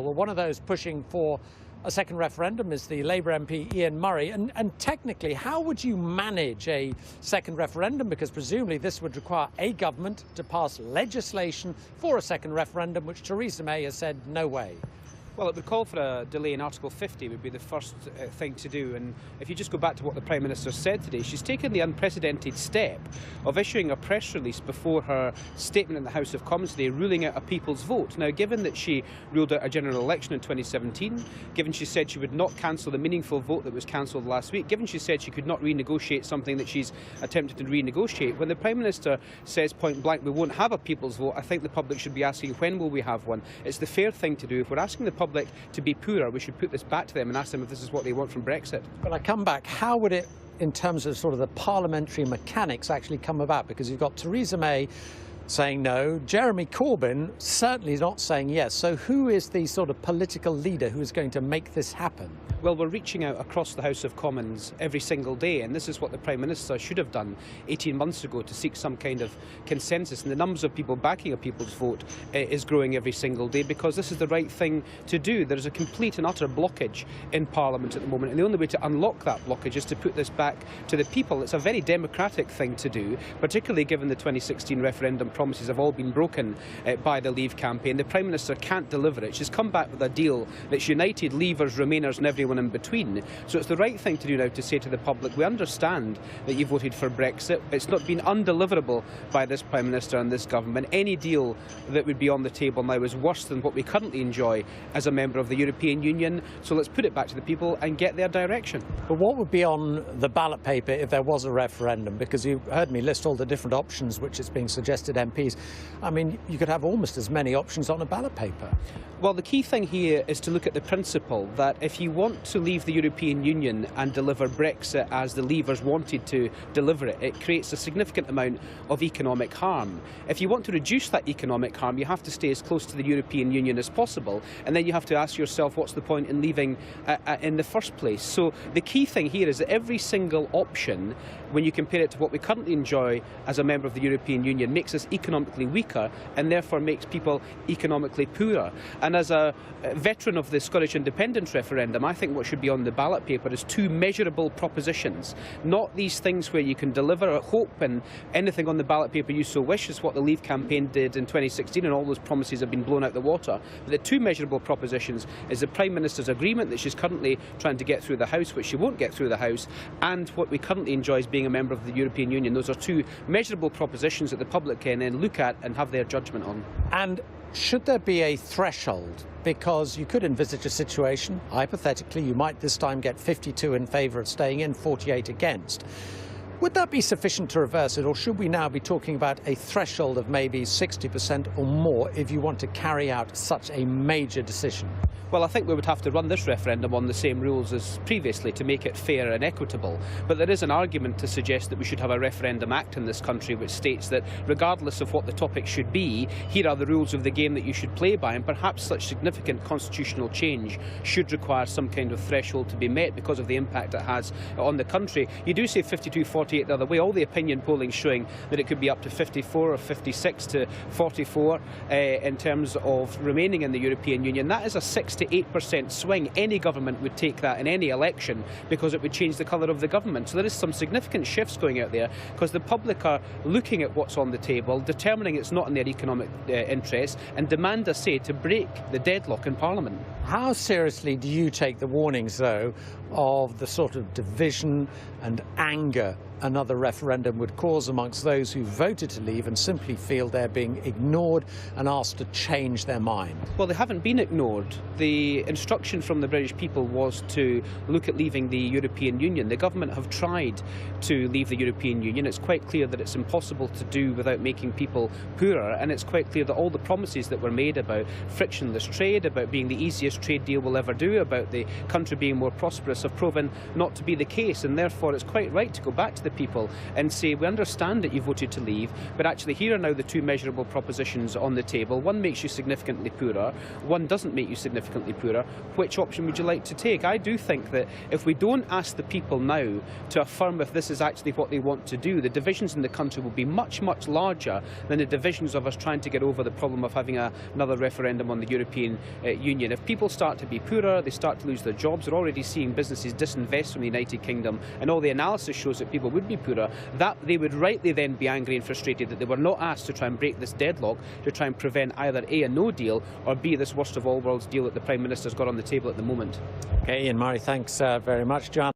Well, one of those pushing for a second referendum is the Labour MP Ian Murray. And technically, how would you manage a second referendum? Because presumably this would require a government to pass legislation for a second referendum, which Theresa May has said no way. Well, it would call for a delay in Article 50 would be the first thing to do. And if you just go back to what the Prime Minister said today, she's taken the unprecedented step of issuing a press release before her statement in the House of Commons today, ruling out a people's vote. Now, given that she ruled out a general election in 2017, given she said she would not cancel the meaningful vote that was cancelled last week, given she said she could not renegotiate something that she's attempted to renegotiate, when the Prime Minister says point blank we won't have a people's vote, I think the public should be asking when will we have one. It's the fair thing to do. If we're asking the public to be poorer, we should put this back to them and ask them if this is what they want from Brexit. But I come back, how would it, in terms of sort of the parliamentary mechanics, actually come about? Because you've got Theresa May saying no, Jeremy Corbyn certainly not saying yes. So who is the sort of political leader who is going to make this happen? Well, we're reaching out across the House of Commons every single day, and this is what the Prime Minister should have done 18 months ago to seek some kind of consensus. And the numbers of people backing a people's vote is growing every single day because this is the right thing to do. There is a complete and utter blockage in Parliament at the moment, and the only way to unlock that blockage is to put this back to the people. It's a very democratic thing to do, particularly given the 2016 referendum promises have all been broken by the Leave campaign. The Prime Minister can't deliver it. She's come back with a deal that's united Leavers, Remainers and everyone in between. So it's the right thing to do now to say to the public, we understand that you voted for Brexit. It's not been undeliverable by this Prime Minister and this government. Any deal that would be on the table now is worse than what we currently enjoy as a member of the European Union. So let's put it back to the people and get their direction. But what would be on the ballot paper if there was a referendum? Because you heard me list all the different options which is being suggested MPs. I mean, you could have almost as many options on a ballot paper. Well, the key thing here is to look at the principle that if you want to leave the European Union and deliver Brexit as the Leavers wanted to deliver it, it creates a significant amount of economic harm. If you want to reduce that economic harm, you have to stay as close to the European Union as possible, and then you have to ask yourself what's the point in leaving in the first place. So the key thing here is that every single option, when you compare it to what we currently enjoy as a member of the European Union, makes us economically weaker and therefore makes people economically poorer. And as a veteran of the Scottish independence referendum, I think what should be on the ballot paper is two measurable propositions, not these things where you can deliver a hope and anything on the ballot paper you so wish, is what the Leave campaign did in 2016, and all those promises have been blown out the water. But the two measurable propositions is the Prime Minister's agreement that she's currently trying to get through the House, which she won't get through the House, and what we currently enjoy as being a member of the European Union. Those are two measurable propositions that the public can then look at and have their judgment on. And should there be a threshold? Because you could envisage a situation, hypothetically, you might this time get 52 in favour of staying in, 48 against. Would that be sufficient to reverse it, or should we now be talking about a threshold of maybe 60% or more if you want to carry out such a major decision? Well, I think we would have to run this referendum on the same rules as previously to make it fair and equitable. But there is an argument to suggest that we should have a referendum act in this country which states that regardless of what the topic should be, here are the rules of the game that you should play by, and perhaps such significant constitutional change should require some kind of threshold to be met because of the impact it has on the country. You do say 52-48 the other way. All the opinion polling showing that it could be up to 54 or 56 to 44 in terms of remaining in the European Union. That is a 6 to 8% swing. Any government would take that in any election because it would change the colour of the government. So there is some significant shifts going out there because the public are looking at what's on the table, determining it's not in their economic interests, and demand, I say, to break the deadlock in Parliament. How seriously do you take the warnings, though, of the sort of division and anger another referendum would cause amongst those who voted to leave and simply feel they're being ignored and asked to change their mind? Well, they haven't been ignored. The instruction from the British people was to look at leaving the European Union. The government have tried to leave the European Union. It's quite clear that it's impossible to do without making people poorer, and it's quite clear that all the promises that were made about frictionless trade, about being the easiest trade deal we'll ever do, about the country being more prosperous, have proven not to be the case, and therefore it's quite right to go back to the the people and say, we understand that you voted to leave, but actually here are now the two measurable propositions on the table. One makes you significantly poorer, one doesn't make you significantly poorer. Which option would you like to take? I do think that if we don't ask the people now to affirm if this is actually what they want to do, the divisions in the country will be much, much larger than the divisions of us trying to get over the problem of having another referendum on the European Union. If people start to be poorer, they start to lose their jobs. We're already seeing businesses disinvest from the United Kingdom, and all the analysis shows that people would be poorer, that they would rightly then be angry and frustrated that they were not asked to try and break this deadlock, to try and prevent either A, a no deal, or B, this worst of all worlds deal that the Prime Minister's got on the table at the moment. Okay, Ian Murray, thanks very much. John.